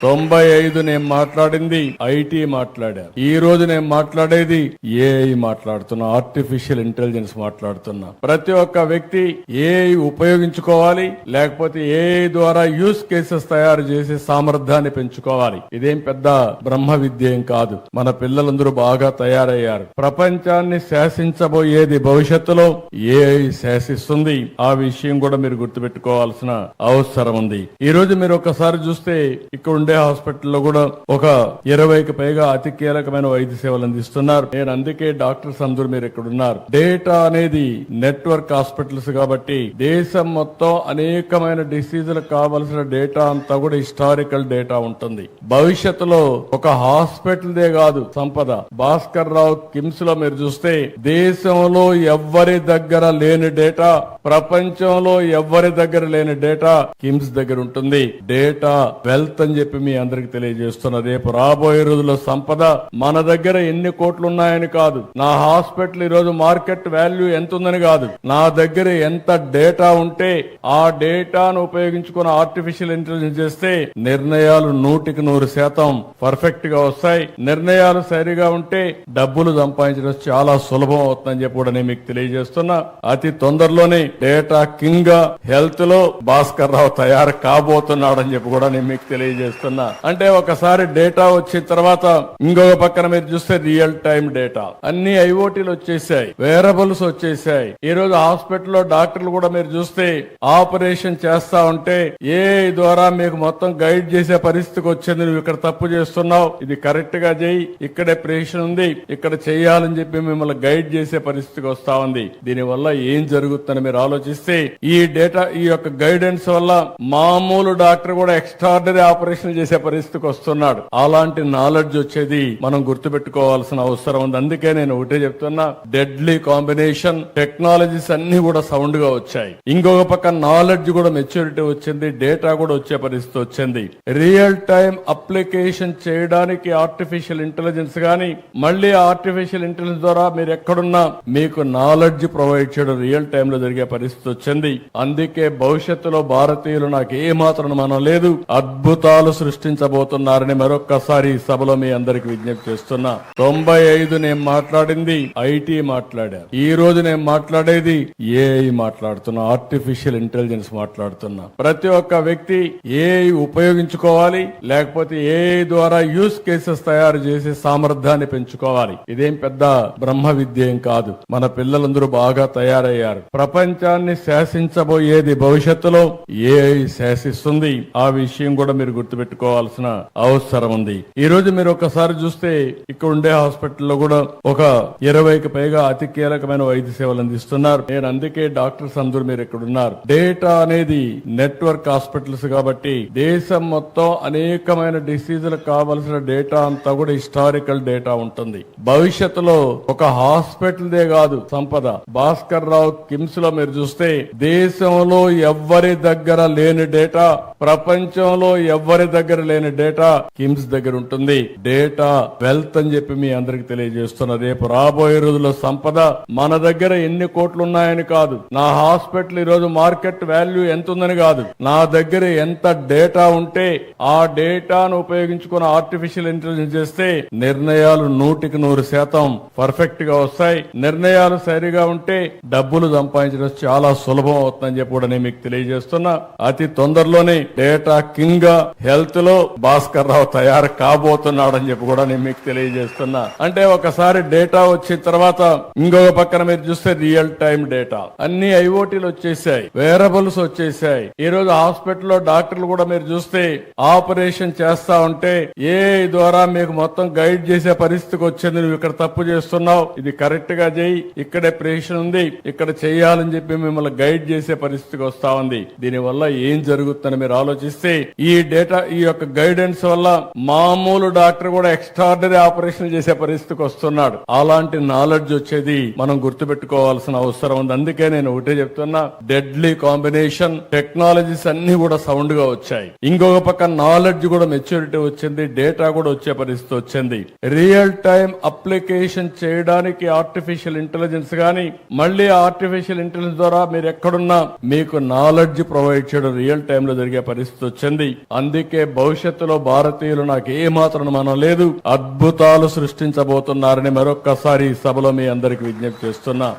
95 నేను మాట్లాడింది ఐటీ మాట్లాడారు. ఈ రోజు నేను మాట్లాడేది ఏఐ మాట్లాడుతున్నా, ఆర్టిఫిషియల్ ఇంటెలిజెన్స్ మాట్లాడుతున్నా. ప్రతి ఒక్క వ్యక్తి ఏఐ ఉపయోగించుకోవాలి, లేకపోతే ఏఐ ద్వారా యూస్ కేసెస్ తయారు చేసి సామర్థ్యాన్ని పెంచుకోవాలి. ఇదేం పెద్ద బ్రహ్మ విద్య ఏం కాదు. మన పిల్లలందరూ బాగా తయారయ్యారు. ప్రపంచాన్ని శాసించబోయేది భవిష్యత్తులో ఏఐ శాసిస్తుంది. ఆ విషయం కూడా మీరు గుర్తుపెట్టుకోవాల్సిన అవసరం ఉంది. ఈ రోజు మీరు ఒకసారి చూస్తే ఇక్కడ ఉండే హాస్పిటల్లో కూడా ఒక 20కి పైగా అతి కీలకమైన వైద్య సేవలు అందిస్తున్నారు. నేను అందుకే డాక్టర్స్ అందరూ మీరు ఇక్కడ ఉన్నారు. డేటా అనేది నెట్వర్క్ హాస్పిటల్స్ కాబట్టి దేశం మొత్తం అనేకమైన డిసీజులకు కావలసిన డేటా అంతా కూడా హిస్టారికల్ డేటా ఉంటుంది. భవిష్యత్తులో ఒక హాస్పిటల్దే కాదు సంపద. భాస్కర్ రావు కిమ్స్ లో మీరు చూస్తే దేశంలో ఎవ్వరి దగ్గర లేని డేటా, ప్రపంచంలో ఎవ్వరి దగ్గర లేని డేటా కిమ్స్ దగ్గర ఉంటుంది. డేటా వెల్త్ అని చెప్పి మీ అందరికి తెలియజేస్తున్నా. రేపు రాబోయే రోజుల్లో సంపద మన దగ్గర ఎన్ని కోట్లు ఉన్నాయని కాదు, నా హాస్పిటల్ ఈ రోజు మార్కెట్ వాల్యూ ఎంత ఉందని కాదు, నా దగ్గర ఎంత డేటా ఉంటే ఆ డేటాను ఉపయోగించుకుని ఆర్టిఫిషియల్ ఇంటెలిజెన్స్ చేస్తే నిర్ణయాలు 100% పర్ఫెక్ట్ గా వస్తాయి. నిర్ణయాలు సరిగా ఉంటే డబ్బులు సంపాదించడం చాలా సులభం అవుతుందని చెప్పి కూడా నేను మీకు తెలియజేస్తున్నా. అతి తొందరలోనే డేటా కింగ్ గా హెల్త్ లో భాస్కర్ రావు తయారు కాబోతున్నాడని చెప్పి కూడా నేను మీకు తెలియజేస్తున్నా. అంటే ఒకసారి డేటా వచ్చిన తర్వాత ఇంకొక పక్కన మీరు చూస్తే రియల్ టైం డేటా అన్ని ఐఓటీలు వచ్చేసాయి, వేరబుల్స్ వచ్చేసాయి. ఈ రోజు హాస్పిటల్లో డాక్టర్లు కూడా మీరు చూస్తే ఆపరేషన్ చేస్తా ఉంటే ఏఐ ద్వారా మీకు మొత్తం గైడ్ చేసే పరిస్థితికి వచ్చింది. నువ్వు ఇక్కడ తప్పు చేస్తున్నావు, ఇది కరెక్ట్ గా చేయి, ఇక్కడే ప్రేషన్ ఉంది, ఇక్కడ చేయాలని చెప్పి మిమ్మల్ని గైడ్ చేసే పరిస్థితికి వస్తా ఉంది. దీని వల్ల ఏం జరుగుతుందని మీరు ఆలోచిస్తే ఈ డేటా, ఈ యొక్క గైడెన్స్ వల్ల మామూలు డాక్టర్ కూడా ఎక్స్ట్రార్డినరీ ఆపరేషన్ చేసే పరిస్థితికి వస్తున్నాడు. అలాంటి నాలెడ్జ్ వచ్చేది మనం గుర్తుపెట్టుకోవాల్సిన అవసరం ఉంది. అందుకే నేను ఒకటే చెప్తున్నా, డెడ్లీ కాంబినేషన్ టెక్నాలజీస్ అన్ని కూడా సౌండ్ గా వచ్చాయి. ఇంకొక పక్క నాలెడ్జ్ కూడా మెచ్యూరిటీ వచ్చింది, డేటా కూడా వచ్చే పరిస్థితి వచ్చింది. రియల్ టైం అప్లికేషన్ చేయడానికి ఆర్టిఫిషియల్ ఇంటెలిజెన్స్ గాని, మళ్ళీ ఆర్టిఫిషియల్ ఇంటెలిజెన్స్ ద్వారా మీరు ఎక్కడున్నా మీకు నాలెడ్జ్ ప్రొవైడ్ చేయడం రియల్ టైం లో జరిగే పరిస్థితి వచ్చింది. అందుకే భవిష్యత్తులో భారతీయులు నాకు ఏ మాత్రం మనం లేదు, అద్భుతాలు సృష్టించబోతున్నారని మరొక్కసారి ఈ సభలో మీ అందరికి విజ్ఞప్తి చేస్తున్నా. 95 నేను మాట్లాడింది ఐటీ మాట్లాడారు. ఈ రోజు నేను మాట్లాడేది ఏఐ మాట్లాడుతున్నా, ఆర్టిఫిషియల్ ఇంటెలిజెన్స్ మాట్లాడుతున్నా. ప్రతి ఒక్క వ్యక్తి ఏఐ ఉపయోగించుకోవాలి, లేకపోతే ఏఐ ద్వారా యూస్ కేసెస్ తయారు చేసి సామర్థ్యాన్ని పెంచుకోవాలి. ఇదేం పెద్ద బ్రహ్మ విద్య ఏం కాదు. మన పిల్లలందరూ బాగా తయారయ్యారు. ప్రపంచాన్ని శాసించబోయేది భవిష్యత్తులో ఏఐ శాసిస్తుంది. ఆ విషయం కూడా మీరు గుర్తుపెట్టుకోవాల్సిన అవసరం ఉంది. ఈ రోజు మీరు ఒకసారి చూస్తే ఇక్కడ ఉండే హాస్పిటల్లో కూడా ఒక 20కి పైగా అతి కీలకమైన వైద్య సేవలు అందిస్తున్నారు. నేను అందుకే డాక్టర్స్ అందరూ మీరు ఇక్కడ ఉన్నారు. డేటా అనేది నెట్వర్క్ హాస్పిటల్స్ కాబట్టి దేశం మొత్తం అనేకమైన డిసీజులకు కావలసిన డేటా అంతా కూడా హిస్టారికల్ డేటా ఉంటుంది. భవిష్యత్తులో ఒక హాస్పిటల్దే కాదు సంపద. భాస్కర్ రావు కిమ్స్ లో మీరు చూస్తే దేశంలో ఎవ్వరి దగ్గర లేని డేటా, ప్రపంచంలో ఎవ్వరి దగ్గర లేని డేటా కిమ్స్ దగ్గర ఉంటుంది. డేటా వెల్త్ అని చెప్పి మీ అందరికి తెలియజేస్తున్నా. రేపు రాబోయే రోజుల్లో సంపద మన దగ్గర ఎన్ని కోట్లు ఉన్నాయని కాదు, నా హాస్పిటల్ ఈ రోజు మార్కెట్ వాల్యూ ఎంత ఉందని కాదు, నా దగ్గర ఎంత డేటా ఉంటే ఆ డేటాను ఉపయోగించుకుని ఆర్టిఫిషియల్ ఇంటెలిజెన్స్ చేస్తే నిర్ణయాలు 100% పర్ఫెక్ట్ గా వస్తాయి. నిర్ణయాలు సరిగా ఉంటే డబ్బులు సంపాదించడం చాలా సులభం అవుతుందని చెప్పి కూడా నేను మీకు తెలియజేస్తున్నా. అతి తొందరలోనే డేటా కింగ్ గా హెల్త్ లో భాస్కర్ రావు తయారు కాబోతున్నాడని చెప్పి కూడా నేను మీకు తెలియజేస్తున్నా. అంటే ఒకసారి డేటా వచ్చిన తర్వాత ఇంకొక పక్కన మీరు చూస్తే రియల్ టైం డేటా అన్ని ఐఓటీలు వచ్చేసాయి, వేరబుల్స్ వచ్చేసాయి. ఈ రోజు హాస్పిటల్లో డాక్టర్లు కూడా మీరు చూస్తే ఆపరేషన్ చేస్తా ఉంటే ఏఐ ద్వారా మీకు మొత్తం గైడ్ చేసే పరిస్థితికి వచ్చింది. నువ్వు ఇక్కడ తప్పు చేస్తున్నావు, ఇది కరెక్ట్ గా చేయి, ఇక్కడే ప్రేషన్ ఉంది, ఇక్కడ చేయాలని చెప్పి మిమ్మల్ని గైడ్ చేసే పరిస్థితికి వస్తా ఉంది. దీని వల్ల ఏం జరుగుతుందని మీరు ఆలోచిస్తే ఈ డేటా, ఈ యొక్క గైడెన్స్ వల్ల మామూలు డాక్టర్ కూడా ఎక్స్ట్రార్డినరీ ఆపరేషన్ చేసే పరిస్థితికి వస్తున్నాడు. అలాంటి నాలెడ్జ్ వచ్చేది మనం గుర్తుపెట్టుకోవాల్సిన అవసరం ఉంది. అందుకే నేను ఒకటే చెప్తున్నా, డెడ్లీ కాంబినేషన్ టెక్నాలజీస్ అన్ని కూడా సౌండ్ గా వచ్చాయి. ఇంకొక పక్క నాలెడ్జ్ కూడా మెచ్యూరిటీ వచ్చింది, డేటా కూడా వచ్చే పరిస్థితి వచ్చింది. రియల్ టైం అప్లికేషన్ చేయడానికి ఆర్టిఫిషియల్ ఇంటెలిజెన్స్ గాని, మళ్ళీ ఆర్టిఫిషియల్ ఇంటెలిజెన్స్ ద్వారా మీరు ఎక్కడున్నా మీకు నాలెడ్జ్ ప్రొవైడ్ చేయడం రియల్ టైమ్ లో జరిగే పరిస్థితి వచ్చింది. అందుకే భవిష్యత్తులో భారతీయులు నాకు ఏ మాత్రం మనం లేదు, అద్భుతాలు సృష్టించబోతున్నారని మరొక్కసారి ఈ సభలో మీ అందరికి విజ్ఞప్తి చేస్తున్నా.